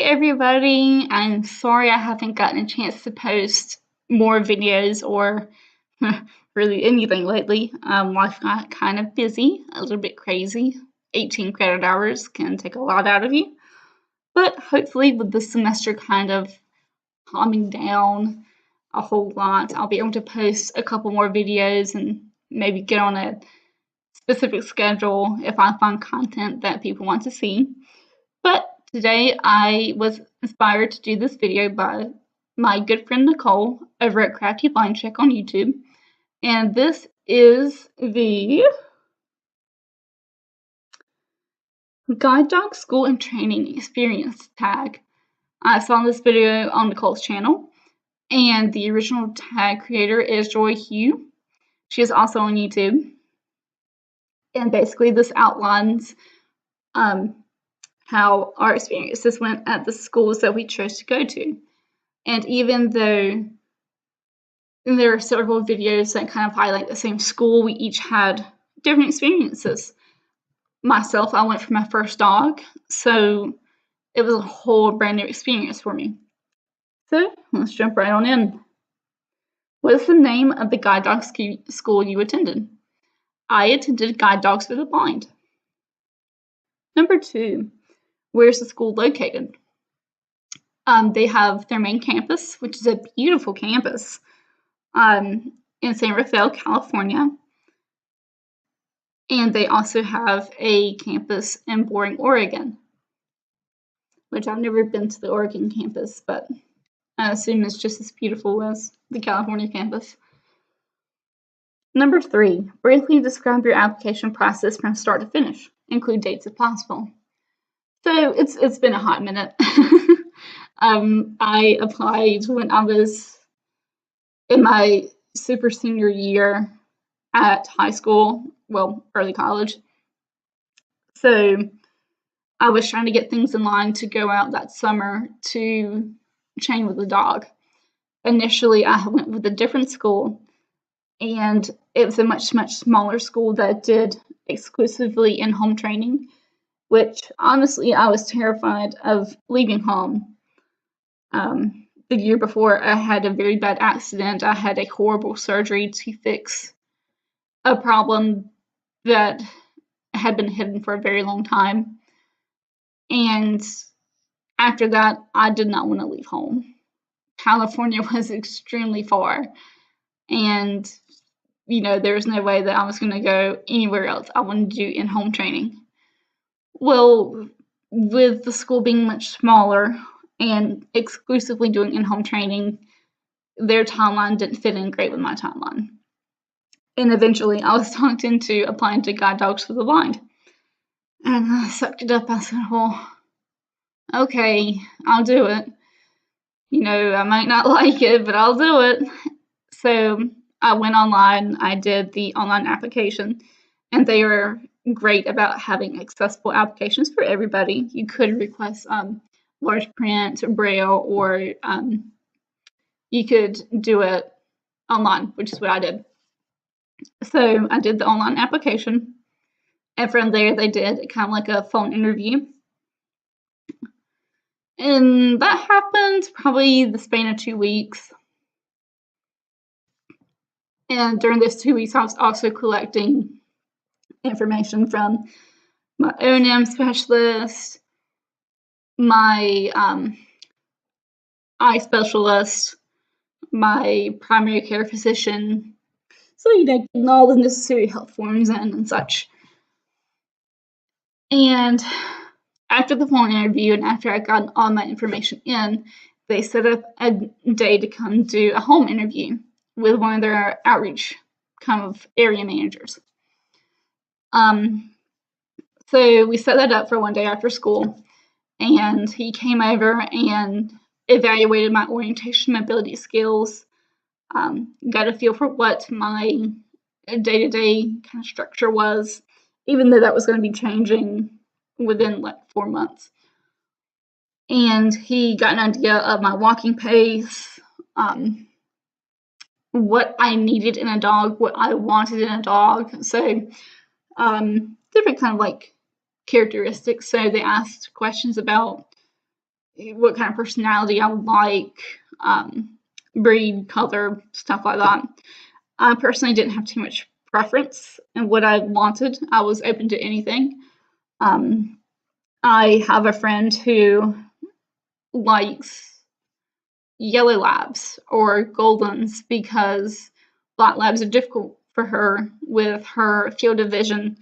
everybody. I'm sorry I haven't gotten a chance to post more videos or really anything lately. Life got kind of busy, a little bit crazy. 18 credit hours can take a lot out of you. But hopefully with the semester kind of calming down a whole lot, I'll be able to post a couple more videos and maybe get on a specific schedule if I find content that people want to see. But today I was inspired to do this video by my good friend Nicole over at Crafty Blind Chick on YouTube. And this is the Guide Dog School and Training Experience tag. I saw this video on Nicole's channel, and the original tag creator is Joy Hugh. She is also on YouTube. And basically this outlines how our experiences went at the schools that we chose to go to. And even though there are several videos that kind of highlight the same school, we each had different experiences. Myself, I went for my first dog, so it was a whole brand new experience for me. So let's jump right on in. What is the name of the guide dog school you attended? I attended Guide Dogs for the Blind. Number 2, where's the school located? They have their main campus, which is a beautiful campus, in San Rafael, California. And they also have a campus in Boring, Oregon, which I've never been to the Oregon campus, but I assume it's just as beautiful as the California campus. Number 3, briefly describe your application process from start to finish. Include dates if possible. So it's been a hot minute. I applied when I was in my super senior year at high school, well, early college. So I was trying to get things in line to go out that summer to train with a dog. Initially, I went with a different school, and it was a much smaller school that did exclusively in-home training, which honestly I was terrified of leaving home. The year before, I had a very bad accident. I had a horrible surgery to fix a problem that had been hidden for a very long time. And after that, I did not want to leave home. California was extremely far, and there was no way that I was going to go anywhere else. I wanted to do in-home training. Well, with the school being much smaller and exclusively doing in-home training, their timeline didn't fit in great with my timeline. And eventually, I was talked into applying to Guide Dogs for the Blind. And I sucked it up. I said, well, okay, I'll do it. I might not like it, but I'll do it. So I went online. I did the online application, and they were great about having accessible applications for everybody. You could request large print, braille, or you could do it online, which is what I did. So I did the online application, and from there they did kind of like a phone interview. And that happened probably the span of 2 weeks. And during those 2 weeks, I was also collecting information from my O&M specialist, my eye specialist, my primary care physician. So, getting all the necessary health forms in and such. And after the phone interview and after I got all my information in, they set up a day to come do a home interview with one of their outreach kind of area managers. So we set that up for one day after school, and he came over and evaluated my orientation mobility skills, got a feel for what my day-to-day kind of structure was, even though that was going to be changing within like 4 months. And he got an idea of my walking pace, what I needed in a dog, what I wanted in a dog. So different kind of like characteristics. So they asked questions about what kind of personality I would like, breed, color, stuff like that. I personally didn't have too much preference in what I wanted. I was open to anything. I have a friend who likes yellow labs or goldens because black labs are difficult for her with her field of vision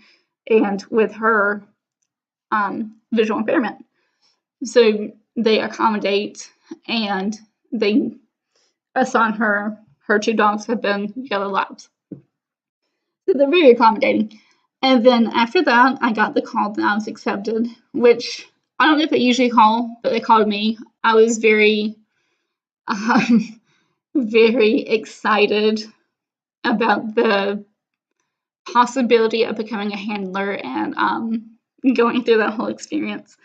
and with her visual impairment. So they accommodate, and they assign her 2 dogs have been yellow labs. So they're very accommodating. And then after that, I got the call that I was accepted, which I don't know if they usually call, but they called me. I was very, very excited about the possibility of becoming a handler and going through that whole experience.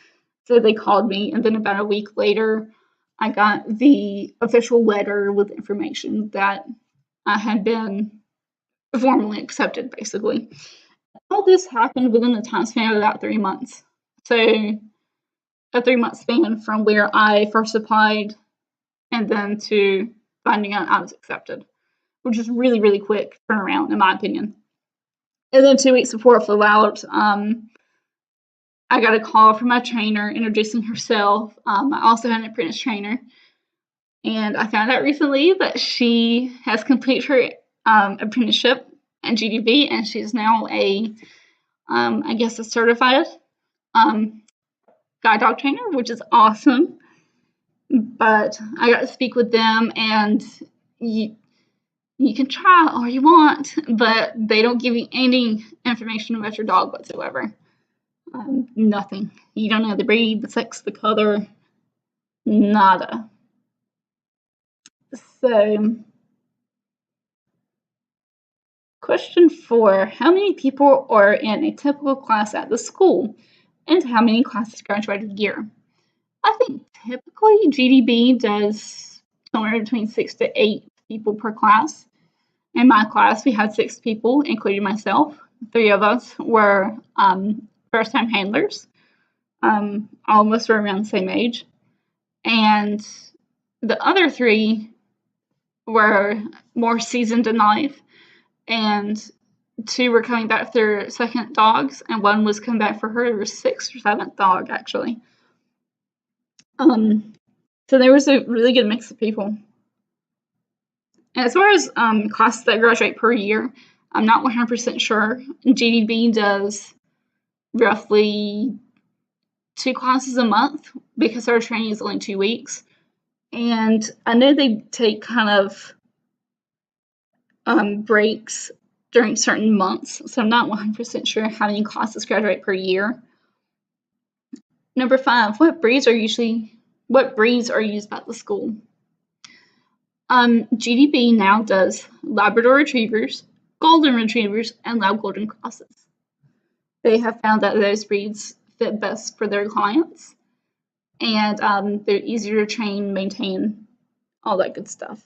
So they called me, and then about a week later, I got the official letter with information that I had been formally accepted, basically. All this happened within the time span of about 3 months. So a 3-month span from where I first applied and then to finding out I was accepted, which is really, really quick turnaround, in my opinion. And then 2 weeks before I flew out, I got a call from my trainer introducing herself. I also had an apprentice trainer. And I found out recently that she has completed her apprenticeship at GDB, and she's now I guess, a certified guide dog trainer, which is awesome. But I got to speak with them, and you can try all you want, but they don't give you any information about your dog whatsoever. Nothing. You don't know the breed, the sex, the color, nada. So, question 4. How many people are in a typical class at the school? And how many classes graduate a year? I think typically GDB does somewhere between 6 to 8 people per class. In my class, we had 6 people, including myself. 3 of us were first-time handlers. All of us were around the same age. And the other 3 were more seasoned in life, and 2 were coming back for their second dogs, and 1 was coming back for her 6th or 7th dog, actually. So there was a really good mix of people. And as far as classes that graduate per year, I'm not 100% sure. GDB does roughly 2 classes a month because our training is only 2 weeks. And I know they take kind of breaks during certain months, so I'm not 100% sure how many classes graduate per year. Number 5, what breeds are used at the school? GDB now does Labrador Retrievers, Golden Retrievers, and Lab Golden Crosses. They have found that those breeds fit best for their clients, and they're easier to train, maintain, all that good stuff.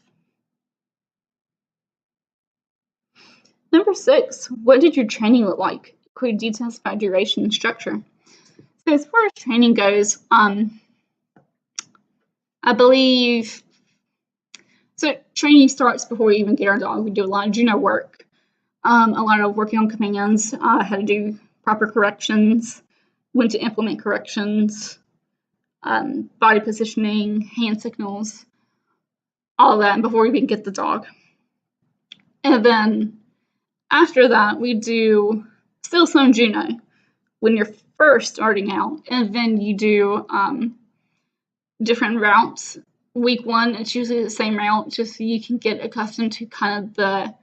Number 6, what did your training look like? Include details about duration and structure. So as far as training goes, I believe, so training starts before we even get our dog. We do a lot of Juno work, a lot of working on commands, how to do proper corrections, when to implement corrections, body positioning, hand signals, all that before we even get the dog. And then after that, we do still some Juno when you're first starting out, and then you do different routes. Week 1, it's usually the same route, just so you can get accustomed to kind of the,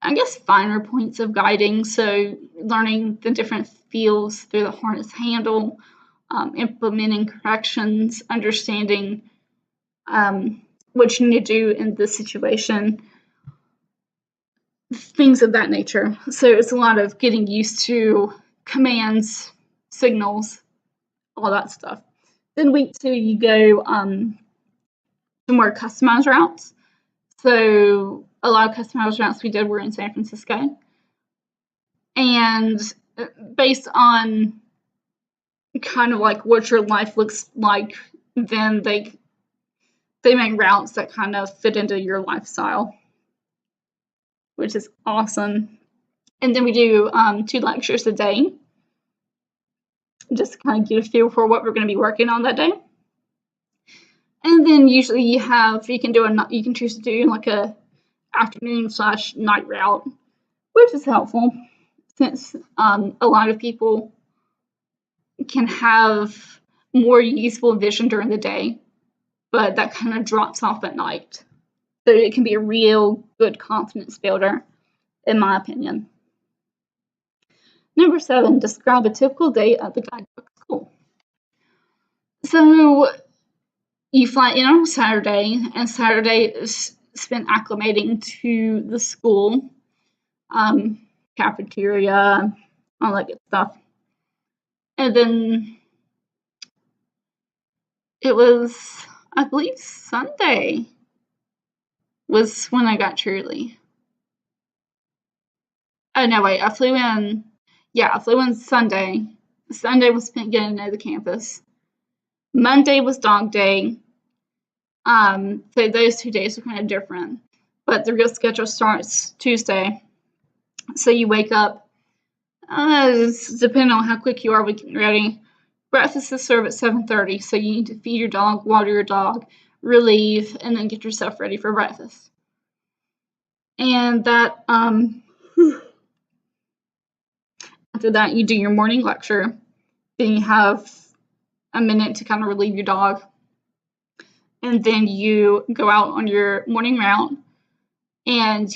I guess, finer points of guiding. So learning the different feels through the harness handle, implementing corrections, understanding what you need to do in this situation, things of that nature. So it's a lot of getting used to commands, signals, all that stuff. Then week 2, you go to more customized routes. So a lot of customized routes we did were in San Francisco. And based on kind of like what your life looks like, then they make routes that kind of fit into your lifestyle, which is awesome. And then we do 2 lectures a day, just to kind of get a feel for what we're going to be working on that day. And then usually you can choose to do like a afternoon/night route, which is helpful since a lot of people can have more useful vision during the day, but that kind of drops off at night. So it can be a real good confidence builder, in my opinion. Number 7, describe a typical day at the guidebook school. So you fly in on Saturday, and Saturday is spent acclimating to the school, cafeteria, all that good stuff. And then it was, I believe, Sunday was when I got Truly. Oh, no, wait, I flew in Sunday. Sunday was spent getting to know the campus. Monday was dog day. So those 2 days were kind of different. But the real schedule starts Tuesday. So you wake up, depending on how quick you are with getting ready. Breakfast is served at 7:30, so you need to feed your dog, water your dog, relieve, and then get yourself ready for breakfast. And that, after that, you do your morning lecture. Then you have a minute to kind of relieve your dog. And then you go out on your morning route and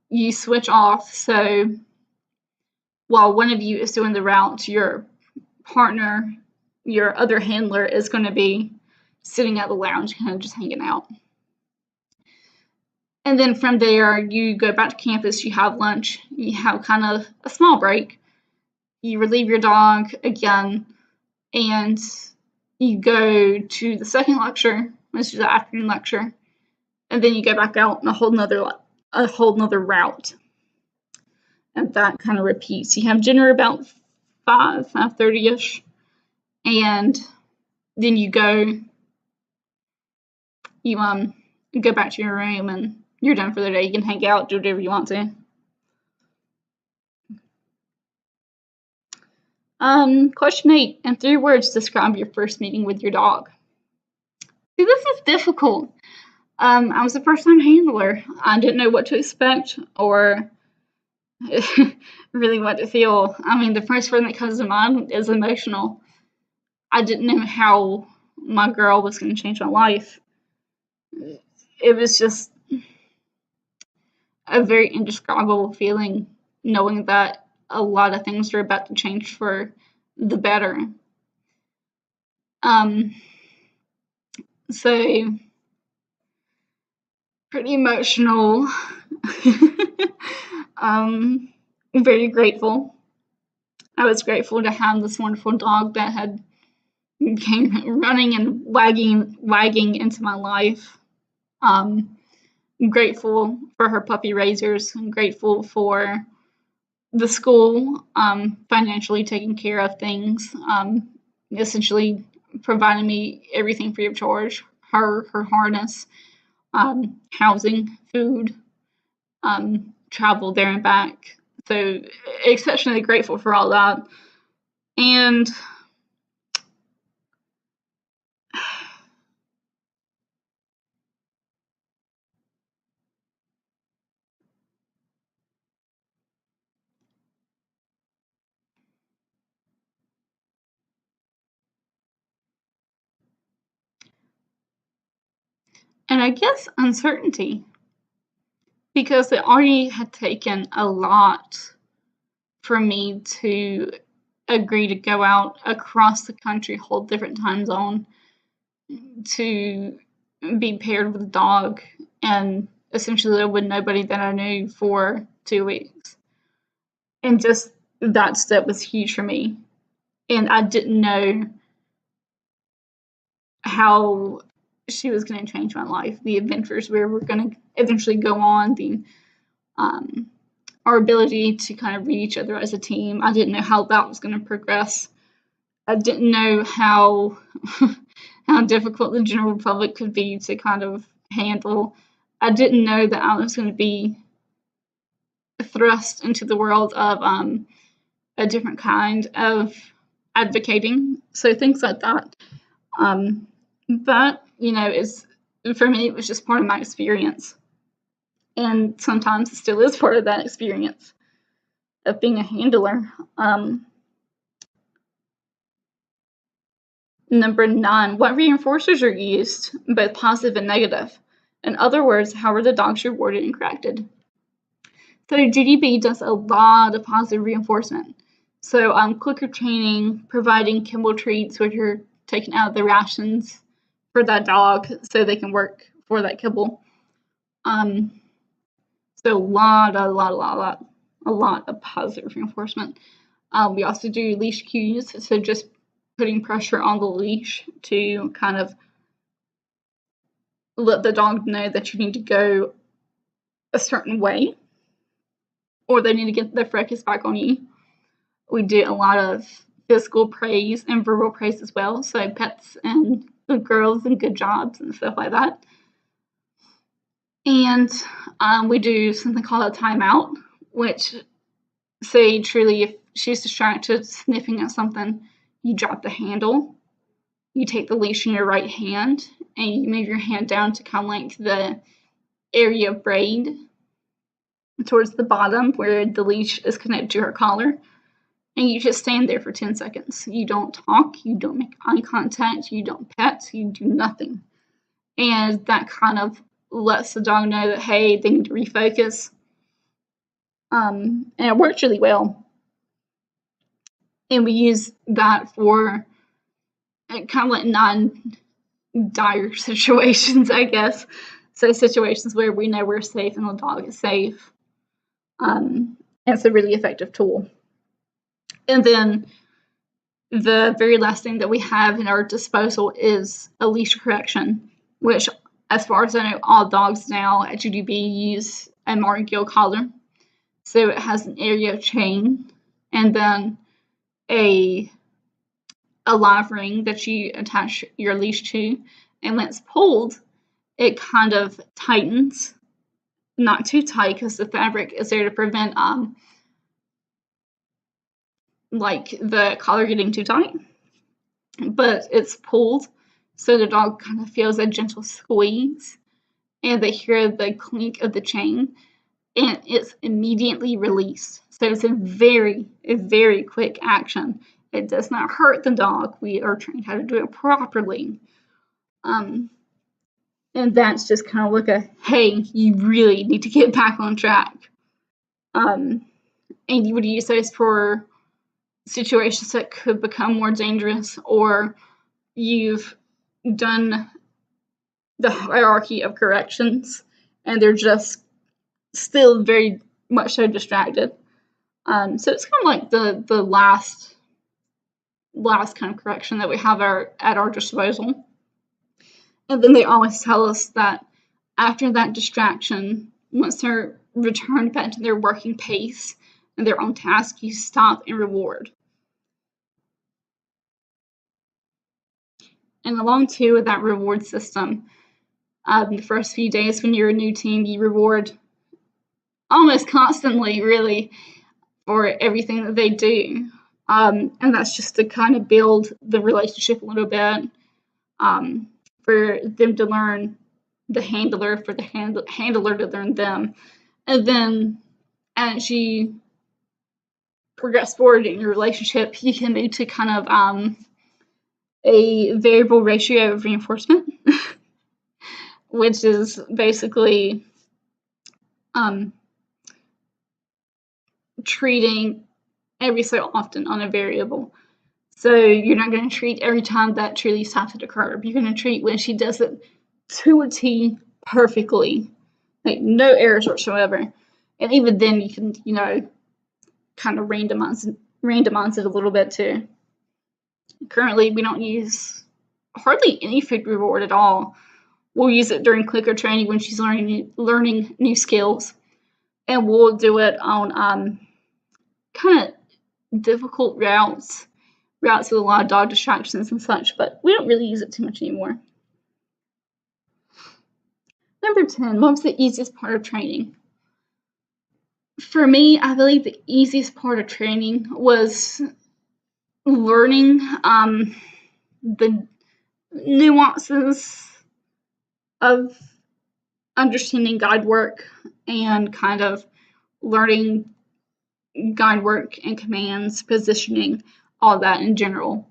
you switch off. So while one of you is doing the route, your partner, your other handler, is going to be sitting at the lounge, kind of just hanging out. And then from there, you go back to campus, you have lunch, you have kind of a small break, you relieve your dog again, and you go to the second lecture, which is the afternoon lecture, and then you go back out on a whole nother route. And that kind of repeats. You have dinner about 5:30ish, and then you go back to your room and you're done for the day. You can hang out, do whatever you want to. Question 8. In 3 words, describe your first meeting with your dog. See, this is difficult. I was a first-time handler. I didn't know what to expect or really what to feel. I mean, the first word that comes to mind is emotional. I didn't know how my girl was going to change my life. It was just a very indescribable feeling, knowing that a lot of things are about to change for the better. So pretty emotional. Very grateful. I was grateful to have this wonderful dog that had came running and wagging into my life. I'm grateful for her puppy raisers. I'm grateful for the school financially taking care of things, essentially providing me everything free of charge. Her harness, housing, food, travel there and back. So exceptionally grateful for all that. And I guess uncertainty, because it already had taken a lot for me to agree to go out across the country, whole different time zone, to be paired with a dog and essentially live with nobody that I knew for 2 weeks. And just that step was huge for me. And I didn't know how she was going to change my life, the adventures we were going to eventually go on, our ability to kind of read each other as a team. I didn't know how that was going to progress I didn't know how how difficult the general public could be to kind of handle. I didn't know that I was going to be thrust into the world of a different kind of advocating. So things like that. But it's, for me, it was just part of my experience, and sometimes it still is part of that experience of being a handler. Number 9, what reinforcers are used, both positive and negative? In other words, how are the dogs rewarded and corrected? So GDB does a lot of positive reinforcement. So clicker training, providing kibble treats, which are taken out of the rations for that dog so they can work for that kibble. So a lot of positive reinforcement. We also do leash cues, so just putting pressure on the leash to kind of let the dog know that you need to go a certain way, or they need to get their focus back on you. We do a lot of physical praise and verbal praise as well, so pets and good girls and good jobs and stuff like that. And we do something called a timeout, which, say truly, if she's distracted sniffing at something, you drop the handle, you take the leash in your right hand, and you move your hand down to kind of like the area of braid towards the bottom where the leash is connected to her collar, and you just stand there for 10 seconds. You don't talk, you don't make eye contact, you don't pet, you do nothing. And that kind of lets the dog know that, hey, they need to refocus. And it works really well. And we use that for kind of like non-dire situations, I guess. So situations where we know we're safe and the dog is safe. It's a really effective tool. And then the very last thing that we have in our disposal is a leash correction, which, as far as I know, all dogs now at GDB use a martingale collar. So it has an area of chain and then a live ring that you attach your leash to, and when it's pulled, it kind of tightens, not too tight because the fabric is there to prevent like the collar getting too tight, but it's pulled so the dog kind of feels a gentle squeeze and they hear the clink of the chain and it's immediately released. So it's a very quick action. It does not hurt the dog. We are trained how to do it properly. And that's just kind of like a, hey, you really need to get back on track. And you would use those for situations that could become more dangerous, or you've done the hierarchy of corrections and they're just still very much so distracted. So it's kind of like the last kind of correction that we have at our disposal. And then they always tell us that after that distraction, once they're returned back to their working pace and they're on task, you stop and reward. And along too with that reward system, the first few days when you're a new team, you reward almost constantly, really, for everything that they do. And that's just to kind of build the relationship a little bit, for them to learn the handler, for the handler to learn them. And then as you progress forward in your relationship, you can move to kind of a variable ratio of reinforcement, which is basically treating every so often on a variable. So you're not going to treat every time that Truly stops at a curb. You're going to treat when she does it to a T perfectly, like no errors whatsoever. And even then, you can, kind of randomize it a little bit too. Currently, we don't use hardly any food reward at all. We'll use it during clicker training when she's learning new skills, and we'll do it on kind of difficult routes routes with a lot of dog distractions and such, but we don't really use it too much anymore. Number 10, what was the easiest part of training? For me, I believe the easiest part of training was learning the nuances of understanding guide work and kind of learning guide work and commands, positioning, all that in general.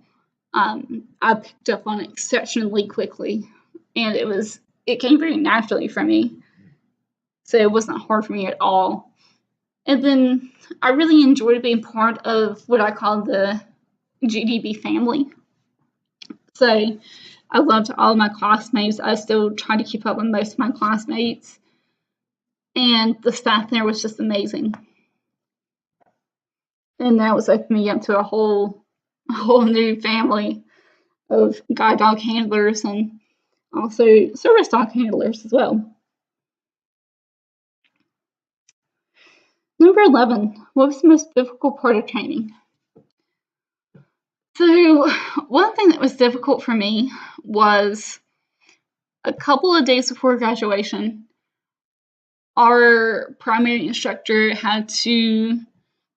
I picked up on it exceptionally quickly, and it came very naturally for me. So it wasn't hard for me at all. And then I really enjoyed being part of what I call the GDB family. So I loved all of my classmates. I still try to keep up with most of my classmates. And the staff there was just amazing. And that was opened me up to a whole new family of guide dog handlers and also service dog handlers as well. Number 11, what was the most difficult part of training? So one thing that was difficult for me was a couple of days before graduation, our primary instructor had to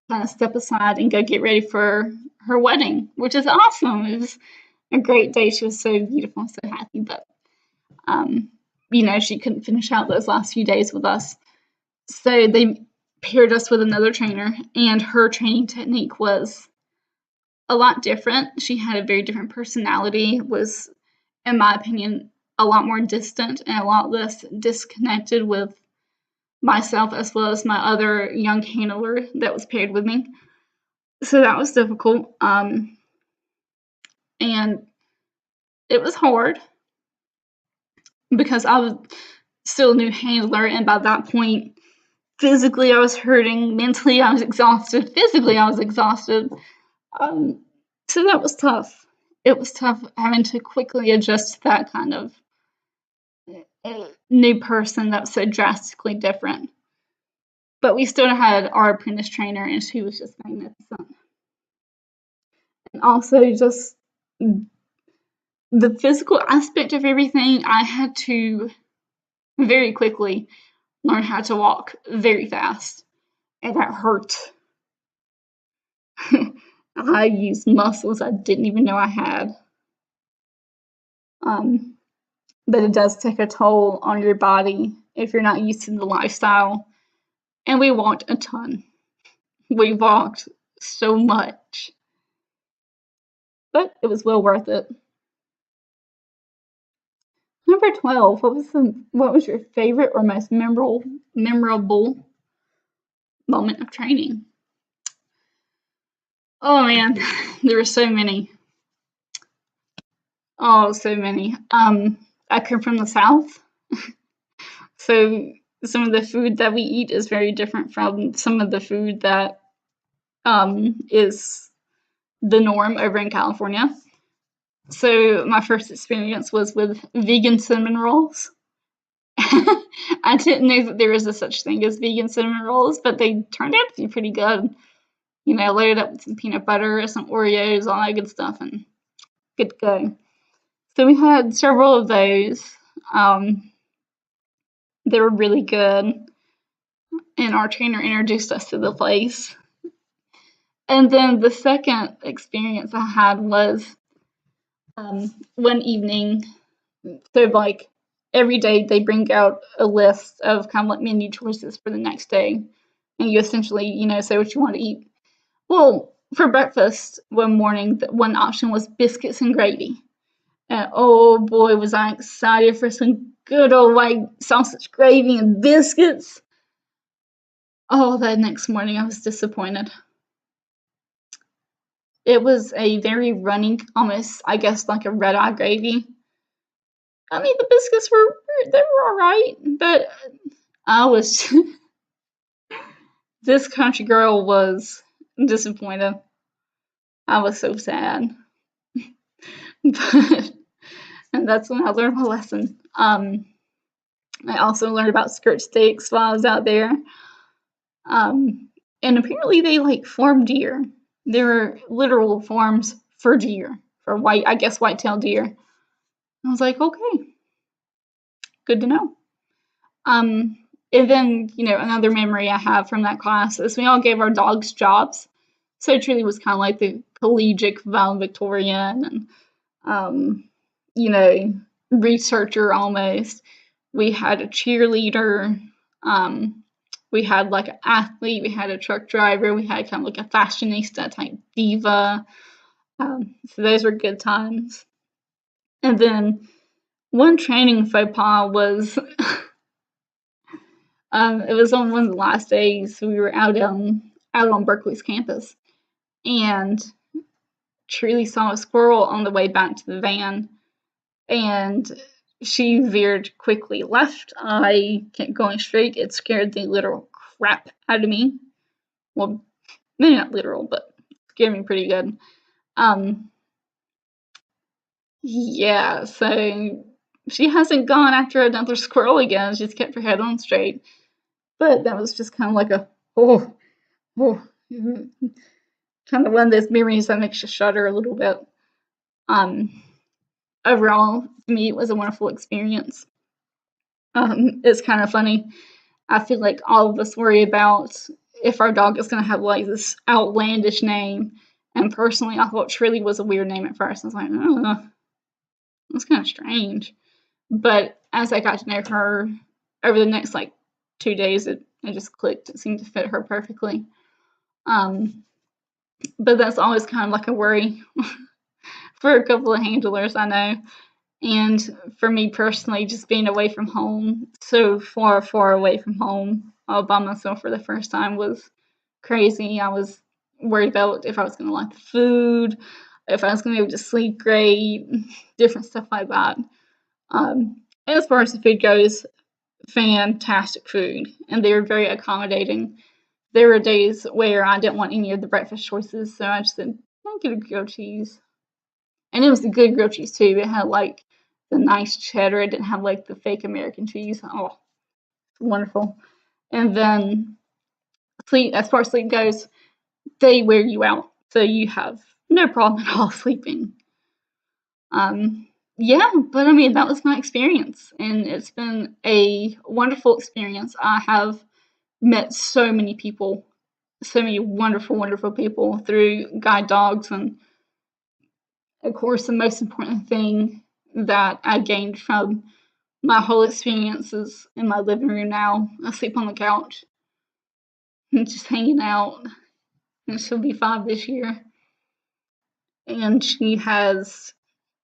kind of step aside and go get ready for her wedding, which is awesome. It was a great day. She was so beautiful, so happy, but she couldn't finish out those last few days with us. So they paired us with another trainer, and her training technique was a lot different. She had a very different personality, was, in my opinion, a lot more distant and a lot less disconnected with myself as well as my other young handler that was paired with me. So that was difficult. And it was hard because I was still a new handler, and by that point, physically I was hurting, mentally I was exhausted, physically I was exhausted. So that was tough. It was tough having to quickly adjust to that kind of new person that was so drastically different. But we still had our apprentice trainer, and she was just magnificent. And also just the physical aspect of everything, I had to very quickly learn how to walk very fast, and that hurt. I used muscles I didn't even know I had. But it does take a toll on your body if you're not used to the lifestyle. And we walked a ton. We walked so much. But it was well worth it. Number 12, what was your favorite or most memorable moment of training? Oh man, there were so many. Oh, so many. I come from the South, so some of the food that we eat is very different from some of the food that is the norm over in California. So my first experience was with vegan cinnamon rolls. I didn't know that there was a such thing as vegan cinnamon rolls, but they turned out to be pretty good. Loaded up with some peanut butter, some Oreos, all that good stuff, and good to go. So we had several of those. They were really good, and our trainer introduced us to the place. And then the second experience I had was one evening. So like every day they bring out a list of kind of like menu choices for the next day, and you essentially say what you want to eat. Well, for breakfast one morning, one option was biscuits and gravy. And oh boy, was I excited for some good old white sausage gravy and biscuits. Oh, that next morning I was disappointed. It was a very runny, almost, I guess, like a red-eye gravy. I mean, the biscuits they were all right, but I was, this country girl was disappointed. I was so sad. And that's when I learned my lesson. I also learned about skirt steaks while I was out there. And apparently they farm deer. There are literal farms for deer, for white-tailed deer. I was like, okay, good to know. And then, another memory I have from that class is we all gave our dogs jobs. So it truly was kind of like the collegiate valedictorian and, researcher almost. We had a cheerleader. We had like an athlete. We had a truck driver. We had kind of like a fashionista type diva. So those were good times. And then one training faux pas was it was on one of the last days we were out on Berkeley's campus, and Truly saw a squirrel on the way back to the van, and she veered quickly left. I kept going straight. It scared the literal crap out of me. Well, maybe not literal, but scared me pretty good. Yeah, so she hasn't gone after another squirrel again. She's kept her head on straight. But that was just kind of like a, kind of one of those memories that makes you shudder a little bit. Overall, to me, it was a wonderful experience. It's kind of funny. I feel like all of us worry about if our dog is going to have like this outlandish name. And personally, I thought Trilly was a weird name at first. I was like, oh, that's kind of strange. But as I got to know her over the next like 2 days, it just clicked. It seemed to fit her perfectly. But that's always kind of like a worry for a couple of handlers I know. And for me personally, just being away from home, so far, far away from home, all by myself for the first time was crazy. I was worried about if I was going to like the food, if I was going to be able to sleep great, different stuff like that. As far as the food goes, fantastic food, and they were very accommodating. There were days where I didn't want any of the breakfast choices, so I just said, I'll get a grilled cheese. And it was the good grilled cheese too. It had like the nice cheddar. It didn't have like the fake American cheese. Oh, wonderful. And then sleep, as far as sleep goes, they wear you out. So you have no problem at all sleeping. Yeah, but I mean, that was my experience, and it's been a wonderful experience. I have met so many people, so many wonderful, wonderful people through guide dogs, and of course, the most important thing that I gained from my whole experiences in my living room now. I sleep on the couch and just hanging out, and she'll be 5 this year, and she has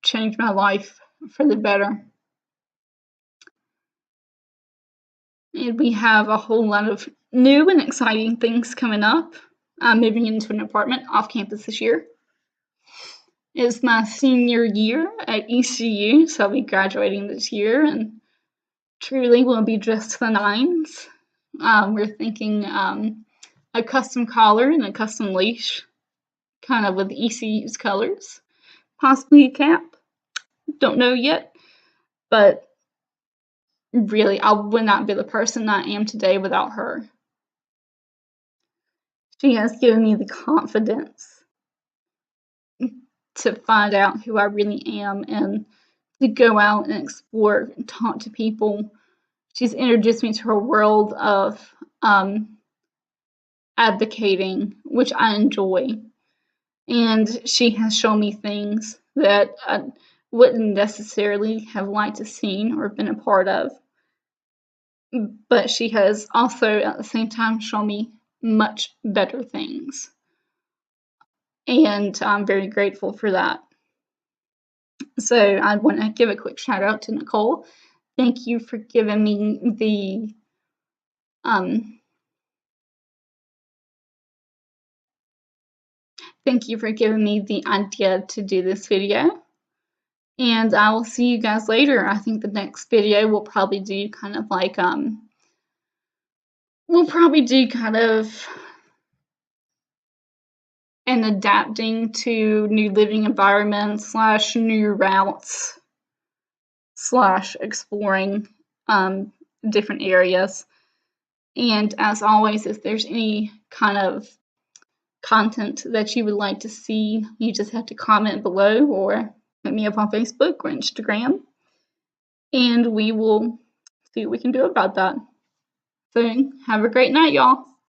changed my life for the better. And we have a whole lot of new and exciting things coming up. I'm moving into an apartment off campus this year. It's my senior year at ECU, so I'll be graduating this year, and Truly will be dressed to the nines. We're thinking a custom collar and a custom leash, kind of with ECU's colors. Possibly a cap. Don't know yet, but really, I would not be the person I am today without her. She has given me the confidence to find out who I really am and to go out and explore and talk to people. She's introduced me to a world of advocating, which I enjoy. And she has shown me things that I wouldn't necessarily have liked to see or been a part of. But she has also, at the same time, shown me much better things. And I'm very grateful for that. So I want to give a quick shout out to Nicole. Thank you for giving me the idea to do this video. And I will see you guys later. I think the next video will probably do kind of like an adapting to new living environments / new routes / exploring different areas. And as always, if there's any kind of content that you would like to see, you just have to comment below or hit me up on Facebook or Instagram, and we will see what we can do about that. So have a great night, y'all.